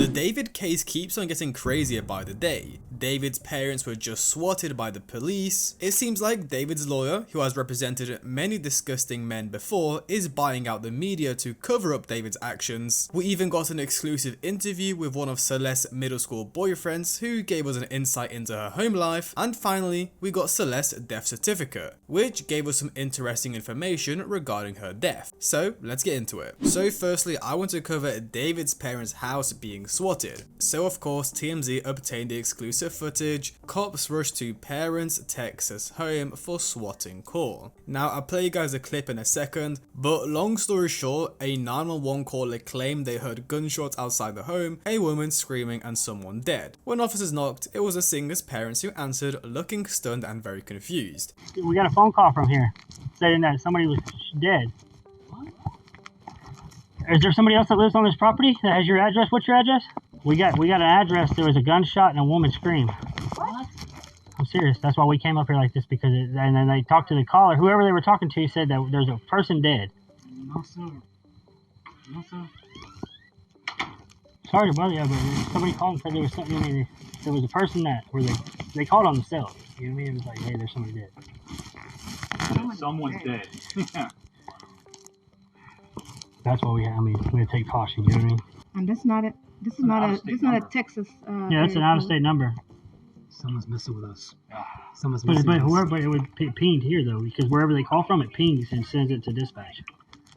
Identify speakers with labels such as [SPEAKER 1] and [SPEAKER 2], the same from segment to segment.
[SPEAKER 1] The David case keeps on getting crazier by the day. David's parents were just swatted by the police. It seems like David's lawyer, who has represented many disgusting men before, is buying out the media to cover up David's actions. We even got an exclusive interview with one of Celeste's middle school boyfriends who gave us an insight into her home life. And finally, we got Celeste's death certificate, which gave us some interesting information regarding her death. So let's get into it. So firstly, I want to cover David's parents' house being swatted. So of course, TMZ obtained the exclusive footage. Cops rushed to parents' Texas home for swatting call. Now I'll play you guys a clip in a second, but long story short, a 911 caller claimed they heard gunshots outside the home, a woman screaming and someone dead. When officers knocked, it was the singer's parents who answered, looking stunned and very confused.
[SPEAKER 2] We got a phone call from here saying that somebody was dead. Is there somebody else that lives on this property that has your address? What's your address? We got an address. There was a gunshot and a woman scream.
[SPEAKER 3] What?
[SPEAKER 2] I'm serious. That's why we came up here like this, because and then they talked to the caller. Whoever they were talking to said that there's a person dead.
[SPEAKER 3] No, sir. No, sir.
[SPEAKER 2] Sorry to bother you, but somebody called and said there was something. I mean, there was a person that where they called on themselves. You know what I mean? It was like, hey, there's somebody dead.
[SPEAKER 3] Someone's dead.
[SPEAKER 2] That's why we gotta take caution. You know what I mean?
[SPEAKER 4] And this is not a Texas.
[SPEAKER 2] Yeah, it's an out-of-state number.
[SPEAKER 3] Someone's messing with us.
[SPEAKER 2] But whoever it would pinged here though, because wherever they call from, it pings and sends it to dispatch.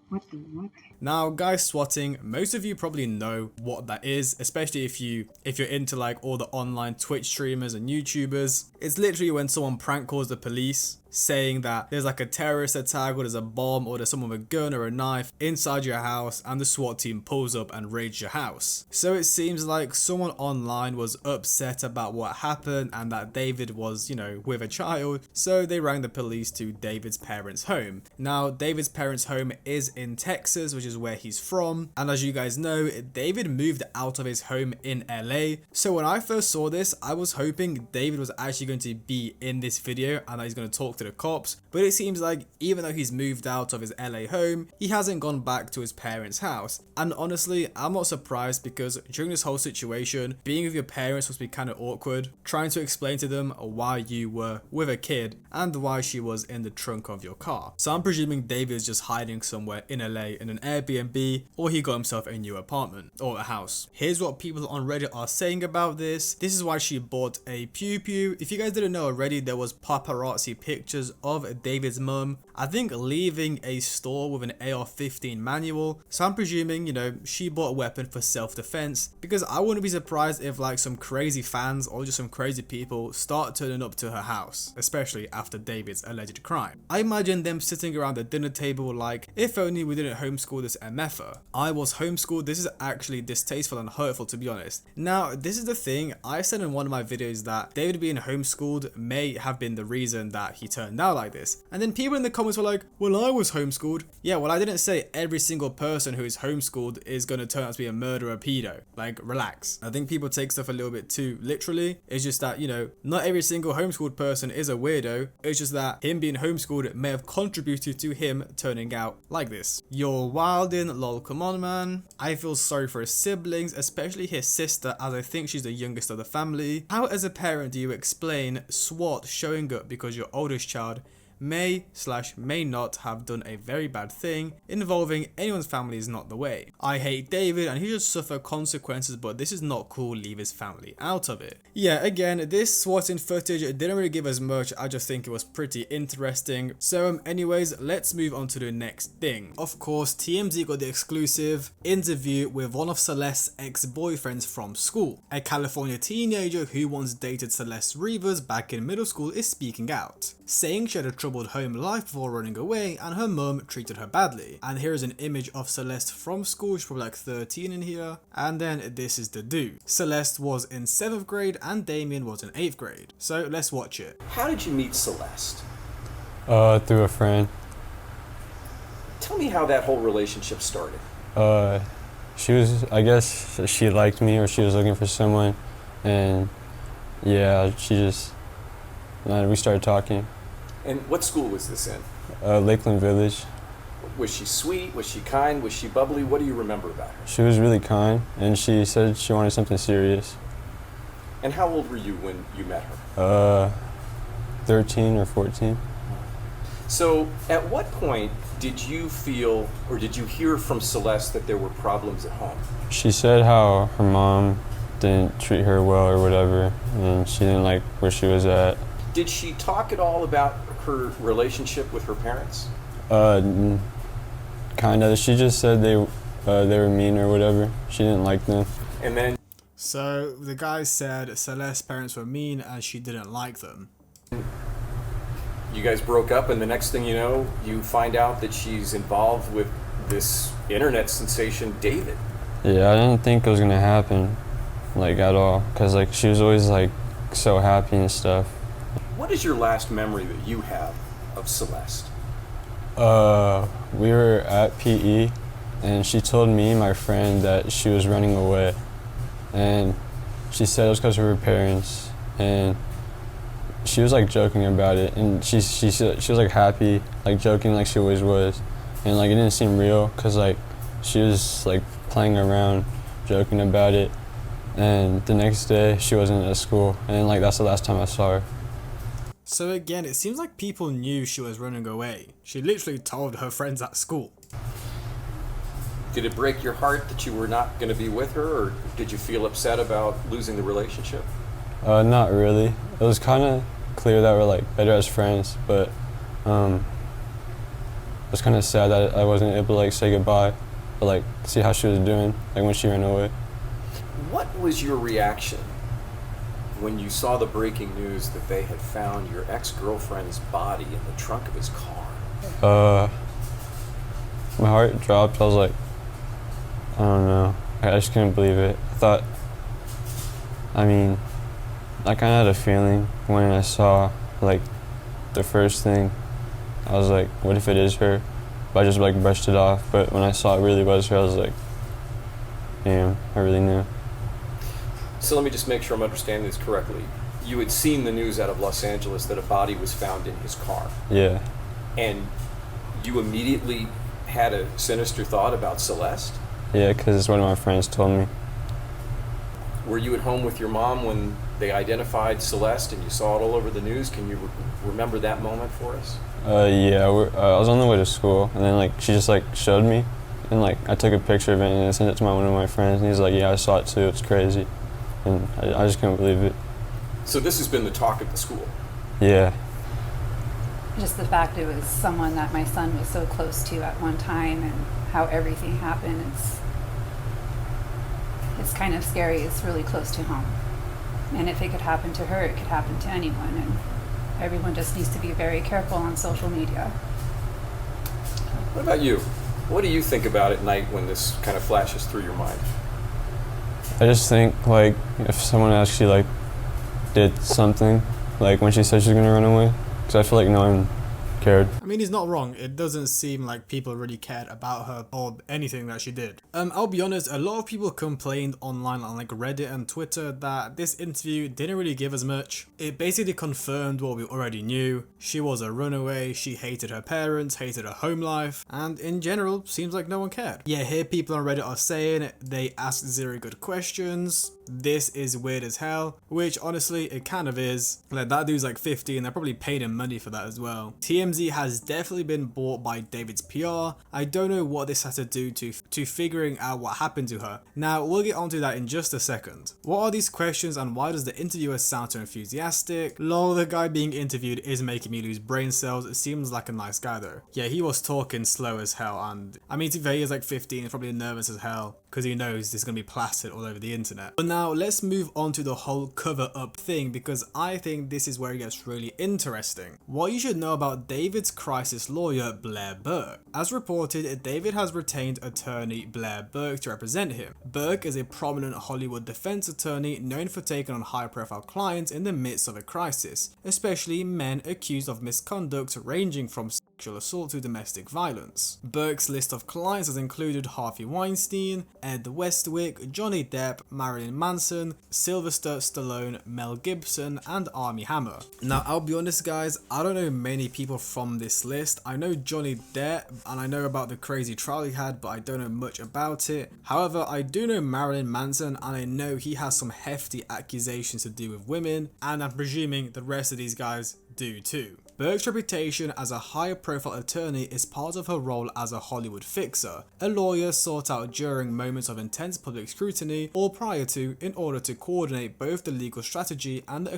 [SPEAKER 4] What the what?
[SPEAKER 1] Now, guys, swatting, most of you probably know what that is, especially if you're into like all the online Twitch streamers and YouTubers. It's literally when someone prank calls the police saying that there's like a terrorist attack or there's a bomb or there's someone with a gun or a knife inside your house, and the SWAT team pulls up and raids your house. So it seems like someone online was upset about what happened and that David was, you know, with a child, so they rang the police to David's parents' home. Now, David's parents' home is in Texas, which is where he's from, and as you guys know, David moved out of his home in LA. So when I first saw this, I was hoping David was actually going to be in this video and that he's going to talk to the cops, but it seems like even though he's moved out of his LA home, he hasn't gone back to his parents' house. And honestly, I'm not surprised, because during this whole situation, being with your parents must be kind of awkward, trying to explain to them why you were with a kid and why she was in the trunk of your car. So I'm presuming David is just hiding somewhere in LA in an Airbnb, or he got himself a new apartment or a house. Here's what people on Reddit are saying about this. This is why she bought a pew pew. If you guys didn't know already, there was paparazzi pictures of David's mum, I think, leaving a store with an AR-15 manual. So I'm presuming, you know, she bought a weapon for self-defense, because I wouldn't be surprised if like some crazy fans or just some crazy people start turning up to her house, especially after David's alleged crime. I imagine them sitting around the dinner table like, if only we didn't homeschool this MFer. I was homeschooled. This is actually distasteful and hurtful, to be honest. Now, this is the thing. I said in one of my videos that David being homeschooled may have been the reason that he turned out like this. And then people in the comments were like, well, I was homeschooled. Yeah, well, I didn't say every single person who is homeschooled is going to turn out to be a murderer, pedo. Like, relax. I think people take stuff a little bit too literally. It's just that, you know, not every single homeschooled person is a weirdo. It's just that him being homeschooled may have contributed to him turning out like this. You're wildin', lol, come on, man. I feel sorry for his siblings, especially his sister, as I think she's the youngest of the family. How as a parent do you explain SWAT showing up because your oldest child may not have done a very bad thing? Involving anyone's family is not the way. I hate David and he should suffer consequences, but this is not cool. Leave his family out of it. Yeah, again, this swatting footage didn't really give us much. I just think it was pretty interesting. So anyways, let's move on to the next thing. Of course, TMZ got the exclusive interview with one of Celeste's ex-boyfriends from school. A California teenager who once dated Celeste Rivers back in middle school is speaking out, saying she had a troubled home life before running away and her mum treated her badly. And here is an image of Celeste from school. She's probably like 13 in here. And then this is the dude. Celeste was in 7th grade and Damien was in 8th grade. So let's watch it.
[SPEAKER 5] How did you meet Celeste?
[SPEAKER 6] Through a friend.
[SPEAKER 5] Tell me how that whole relationship started.
[SPEAKER 6] I guess she liked me, or she was looking for someone, and yeah, we started talking.
[SPEAKER 5] And what school was this in?
[SPEAKER 6] Lakeland Village.
[SPEAKER 5] Was she sweet? Was she kind? Was she bubbly? What do you remember about her?
[SPEAKER 6] She was really kind, and she said she wanted something serious.
[SPEAKER 5] And how old were you when you met her?
[SPEAKER 6] 13 or 14.
[SPEAKER 5] So at what point did you feel or did you hear from Celeste that there were problems at home?
[SPEAKER 6] She said how her mom didn't treat her well or whatever, and she didn't like where she was at.
[SPEAKER 5] Did she talk at all about her relationship with her parents?
[SPEAKER 6] Kind of. She just said they were mean or whatever. She didn't like them.
[SPEAKER 5] And then
[SPEAKER 1] So the guy said Celeste's parents were mean and she didn't like them.
[SPEAKER 5] you guys broke up, and the next thing you know, you find out that she's involved with this internet sensation, David.
[SPEAKER 6] Yeah, I didn't think it was gonna happen, like, at all, cause like she was always like so happy and stuff.
[SPEAKER 5] What is your last memory that you have of Celeste?
[SPEAKER 6] We were at PE, and she told me and my friend that she was running away, and she said it was because of her parents, and she was like joking about it, and she was like happy, like joking like she always was, and like it didn't seem real, cause like she was like playing around, joking about it, and the next day she wasn't at school, and like that's the last time I saw her.
[SPEAKER 1] So again, it seems like people knew she was running away. She literally told her friends at school.
[SPEAKER 5] Did it break your heart that you were not going to be with her, or did you feel upset about losing the relationship?
[SPEAKER 6] Not really. It was kind of clear that we're like better as friends, but it was kind of sad that I wasn't able to like say goodbye, but like see how she was doing, like when she ran away.
[SPEAKER 5] What was your reaction when you saw the breaking news that they had found your ex-girlfriend's body in the trunk of his car?
[SPEAKER 6] My heart dropped. I was like, I don't know. I just couldn't believe it. I kind of had a feeling when I saw like the first thing. I was like, what if it is her? But I just like brushed it off. But when I saw it really was her, I was like, damn, I really knew.
[SPEAKER 5] So let me just make sure I'm understanding this correctly. You had seen the news out of Los Angeles that a body was found in his car.
[SPEAKER 6] Yeah.
[SPEAKER 5] And you immediately had a sinister thought about Celeste?
[SPEAKER 6] Yeah, because one of my friends told me.
[SPEAKER 5] Were you at home with your mom when they identified Celeste and you saw it all over the news? Can you remember that moment for us?
[SPEAKER 6] Yeah, I was on the way to school, and then like she just like showed me, and like I took a picture of it and I sent it to one of my friends, and he's like, yeah, I saw it too, it's crazy. And I just couldn't believe it.
[SPEAKER 5] So this has been the talk of the school?
[SPEAKER 6] Yeah.
[SPEAKER 7] Just the fact it was someone that my son was so close to at one time, and how everything happened, it's kind of scary. It's really close to home. And if it could happen to her, it could happen to anyone. And everyone just needs to be very careful on social media.
[SPEAKER 5] What about you? What do you think about at night when this kind of flashes through your mind?
[SPEAKER 6] I just think like if someone actually like did something, like when she said she was gonna run away, because I feel like no one cared.
[SPEAKER 1] I mean, he's not wrong. It doesn't seem like people really cared about her or anything that she did. I'll be honest, a lot of people complained online on like Reddit and Twitter that this interview didn't really give us much. It basically confirmed what we already knew. She was a runaway, she hated her parents, hated her home life, and in general, seems like no one cared. Yeah, here people on Reddit are saying they asked zero good questions. This is weird as hell, which honestly it kind of is. Like that dude's like 50 and they're probably paid him money for that as well. TMZ has definitely been bought by David's PR. I don't know what this has to do to figuring out what happened to her. Now we'll get onto that in just a second. What are these questions and why does the interviewer sound so enthusiastic? Lol, the guy being interviewed is making me lose brain cells. It seems like a nice guy though. Yeah, he was talking slow as hell, and I mean to be fair, he is like 15, probably nervous as hell, because he knows this is going to be plastered all over the internet. But now let's move on to the whole cover up thing, because I think this is where it gets really interesting. What you should know about David's crisis lawyer, Blair Burke. As reported, David has retained attorney Blair Burke to represent him. Burke is a prominent Hollywood defense attorney known for taking on high profile clients in the midst of a crisis, especially men accused of misconduct ranging from sexual assault to domestic violence. Burke's list of clients has included Harvey Weinstein, Ed Westwick, Johnny Depp, Marilyn Manson, Sylvester Stallone, Mel Gibson, and Armie Hammer. Now, I'll be honest guys, I don't know many people from this list. I know Johnny Depp and I know about the crazy trial he had, but I don't know much about it. However, I do know Marilyn Manson and I know he has some hefty accusations to do with women, and I'm presuming the rest of these guys do too. Burke's reputation as a high-profile attorney is part of her role as a Hollywood fixer, a lawyer sought out during moments of intense public scrutiny or prior to, in order to coordinate both the legal strategy and the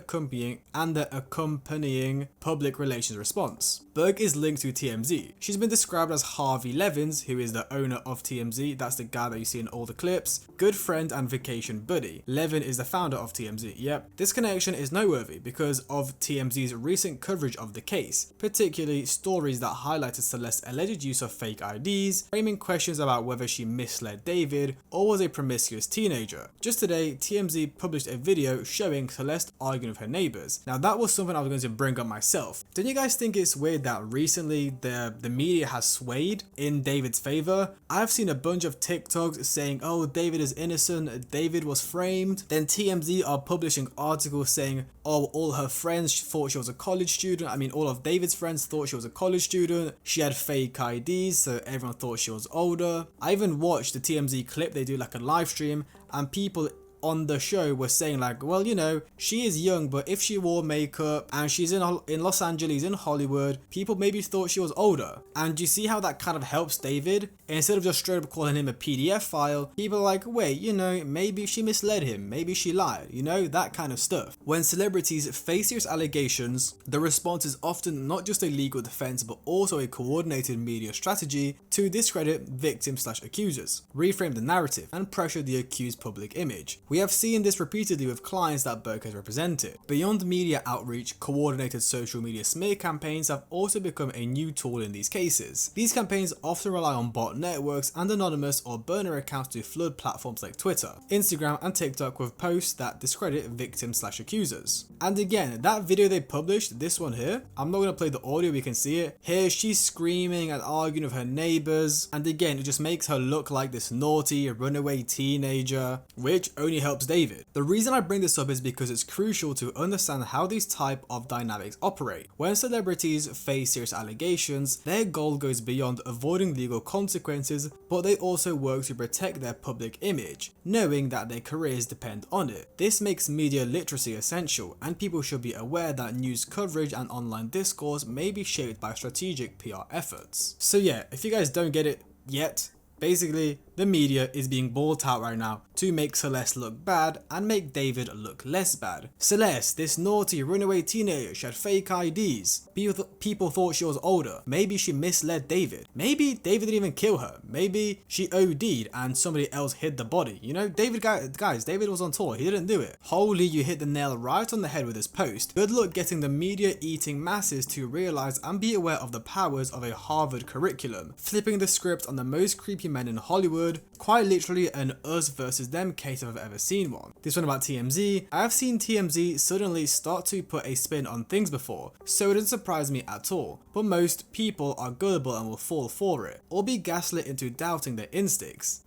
[SPEAKER 1] accompanying public relations response. Burke is linked to TMZ. She's been described as Harvey Levin's, who is the owner of TMZ, that's the guy that you see in all the clips, good friend and vacation buddy. Levin is the founder of TMZ. Yep, this connection is noteworthy because of TMZ's recent coverage of the case, particularly stories that highlighted Celeste's alleged use of fake IDs, framing questions about whether she misled David or was a promiscuous teenager. Just today, TMZ published a video showing Celeste arguing with her neighbors. Now that was something I was going to bring up myself. Don't you guys think it's weird that recently the media has swayed in David's favor? I've seen a bunch of TikToks saying, oh, David is innocent, David was framed. Then TMZ are publishing articles saying, oh, all her friends thought she was a college student. I mean, all of David's friends thought she was a college student. She had fake IDs, so everyone thought she was older. I even watched the TMZ clip. They do like a live stream and people on the show were saying like, well, you know, she is young, but if she wore makeup and she's in Los Angeles, in Hollywood, people maybe thought she was older. And you see how that kind of helps David? Instead of just straight up calling him a PDF file, people are like, wait, you know, maybe she misled him, maybe she lied, you know, that kind of stuff. When celebrities face serious allegations, the response is often not just a legal defense, but also a coordinated media strategy to discredit victims/accusers, reframe the narrative, and pressure the accused public image. We have seen this repeatedly with clients that Burke has represented. Beyond media outreach, coordinated social media smear campaigns have also become a new tool in these cases. These campaigns often rely on bot networks and anonymous or burner accounts to flood platforms like Twitter, Instagram, and TikTok with posts that discredit victims/accusers. And again, that video they published, this one here, I'm not going to play the audio, we can see it. Here she's screaming and arguing with her neighbors, and again, it just makes her look like this naughty runaway teenager, which only helps David. The reason I bring this up is because it's crucial to understand how these type of dynamics operate. When celebrities face serious allegations, their goal goes beyond avoiding legal consequences, but they also work to protect their public image, knowing that their careers depend on it. This makes media literacy essential, and people should be aware that news coverage and online discourse may be shaped by strategic PR efforts. So yeah, if you guys don't get it yet, basically, the media is being bought out right now to make Celeste look bad and make David look less bad. Celeste, this naughty runaway teenager, she had fake IDs. People thought she was older. Maybe she misled David. Maybe David didn't even kill her. Maybe she OD'd and somebody else hid the body. You know, guys, David was on tour. He didn't do it. Holy, you hit the nail right on the head with this post. Good luck getting the media-eating masses to realize and be aware of the powers of a Harvard curriculum, flipping the script on the most creepy men in Hollywood. Quite literally an us versus them case if I've ever seen one. This one about TMZ. I have seen TMZ suddenly start to put a spin on things before, so it doesn't surprise me at all. But most people are gullible and will fall for it, or be gaslit into doubting their instincts.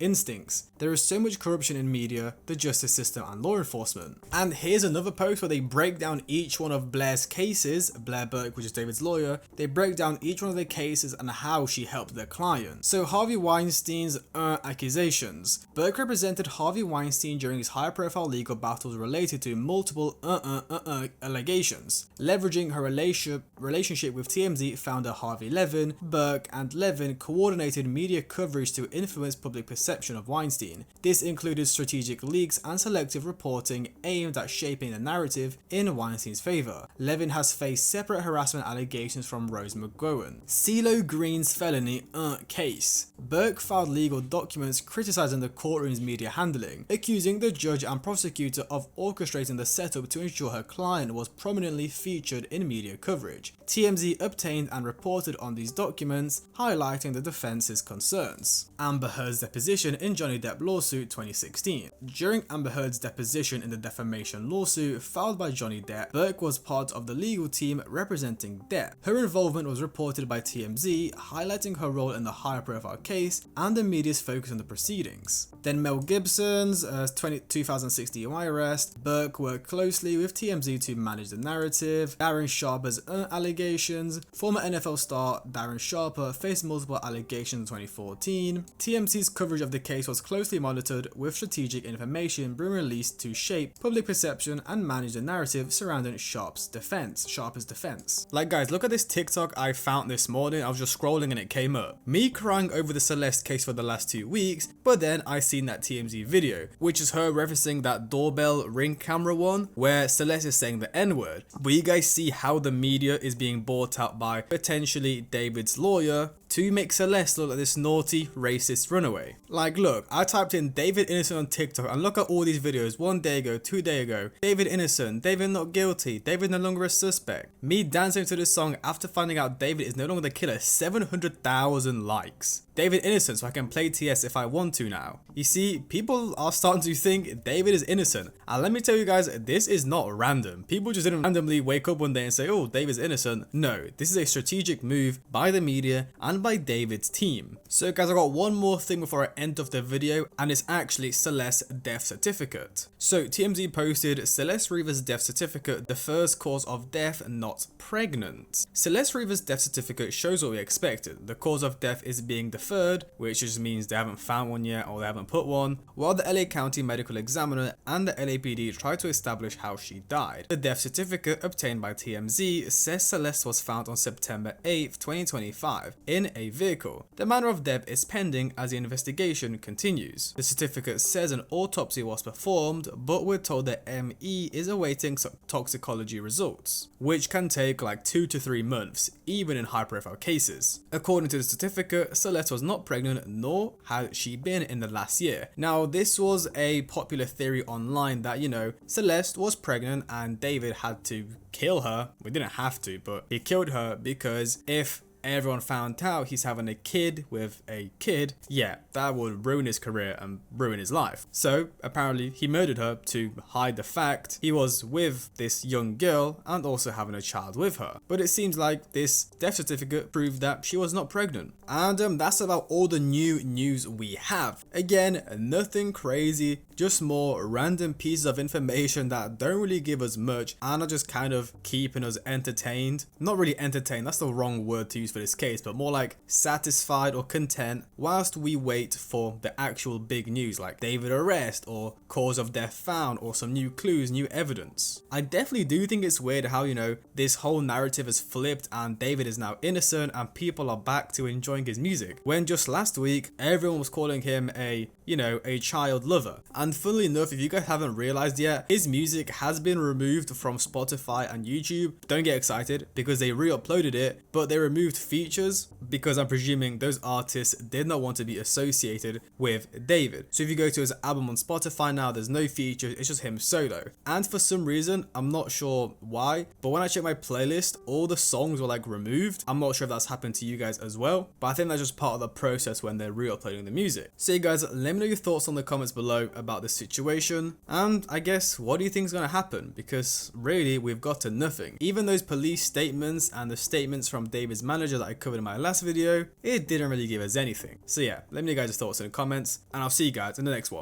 [SPEAKER 1] There is so much corruption in media, the justice system, and law enforcement. And here's another post where they break down each one of Blair's cases, Blair Burke, which is David's lawyer. They break down each one of their cases and how she helped their client. So Harvey Weinstein's accusations. Burke represented Harvey Weinstein during his high-profile legal battles related to multiple allegations. Leveraging her relationship with TMZ founder Harvey Levin, Burke and Levin coordinated media coverage to influence public perception of Weinstein. This included strategic leaks and selective reporting aimed at shaping the narrative in Weinstein's favor. Levin has faced separate harassment allegations from Rose McGowan. CeeLo Green's felony case. Burke filed legal documents documents criticizing the courtroom's media handling, accusing the judge and prosecutor of orchestrating the setup to ensure her client was prominently featured in media coverage. TMZ obtained and reported on these documents, highlighting the defense's concerns. Amber Heard's deposition in Johnny Depp lawsuit 2016. During Amber Heard's deposition in the defamation lawsuit filed by Johnny Depp, Burke was part of the legal team representing Depp. Her involvement was reported by TMZ, highlighting her role in the high-profile case and the media's focus on the proceedings. Then Mel Gibson's 2016 arrest. Burke worked closely with TMZ to manage the narrative. Darren Sharper's allegations. Former NFL star Darren Sharper faced multiple allegations in 2014. TMZ's coverage of the case was closely monitored, with strategic information being released to shape public perception and manage the narrative surrounding Sharper's defense. Like guys, look at this TikTok I found this morning. I was just scrolling and it came up. Me crying over the Celeste case for the last 2 weeks, but then I seen that TMZ video, which is her referencing that doorbell ring camera one where Celeste is saying the N-word. But you guys see how the media is being bought out by potentially David's lawyer to make Celeste look like this naughty, racist runaway. Like look, I typed in David innocent on TikTok and look at all these videos 1 day ago, 2 days ago. David innocent, David not guilty, David no longer a suspect. Me dancing to this song after finding out David is no longer the killer, 700,000 likes. David innocent, so I can play TS if I want to now. You see, people are starting to think David is innocent. And let me tell you guys, this is not random. People just didn't randomly wake up one day and say, oh, David's innocent. No, this is a strategic move by the media and by David's team. So guys, I got one more thing before I end off the video, and it's actually Celeste's death certificate. So TMZ posted Celeste Reaver's death certificate, the first cause of death, not pregnant. Celeste Reaver's death certificate shows what we expected. The cause of death is being deferred, which just means they haven't found one yet or they haven't put one, while the LA County Medical Examiner and the LAPD try to establish how she died. The death certificate obtained by TMZ says Celeste was found on September 8th, 2025 in a vehicle. The manner of death is pending as the investigation continues. The certificate says an autopsy was performed, but we're told that ME is awaiting toxicology results, which can take like 2 to 3 months, even in high-profile cases. According to the certificate, Celeste was not pregnant, nor had she been in the last year. Now, this was a popular theory online that, you know, Celeste was pregnant and David had to kill her. We didn't have to, but he killed her because if everyone found out he's having a kid with a kid, yeah, that would ruin his career and ruin his life. So apparently he murdered her to hide the fact he was with this young girl and also having a child with her. But it seems like this death certificate proved that she was not pregnant. And that's about all the new news we have. Again, nothing crazy, just more random pieces of information that don't really give us much and are just kind of keeping us entertained. Not really entertained, that's the wrong word to use for this case, but more like satisfied or content whilst we wait for the actual big news like David arrest or cause of death found or some new clues, new evidence. I definitely do think it's weird how, you know, this whole narrative has flipped and David is now innocent and people are back to enjoying his music, when just last week everyone was calling him a, you know, a child lover. And funnily enough, if you guys haven't realized yet, his music has been removed from Spotify and YouTube. Don't get excited because they re-uploaded it, but they removed features because I'm presuming those artists did not want to be associated with David. So if you go to his album on Spotify now, there's no features, it's just him solo. And for some reason, I'm not sure why, but when I check my playlist, all the songs were like removed. I'm not sure if that's happened to you guys as well, but I think that's just part of the process when they're re-uploading the music. So you guys, let me know your thoughts on the comments below about this situation, and I guess what do you think is going to happen, because really we've got to nothing. Even those police statements and the statements from David's manager that I covered in my last video, it didn't really give us anything. So yeah, let me know your guys' thoughts in the comments, and I'll see you guys in the next one.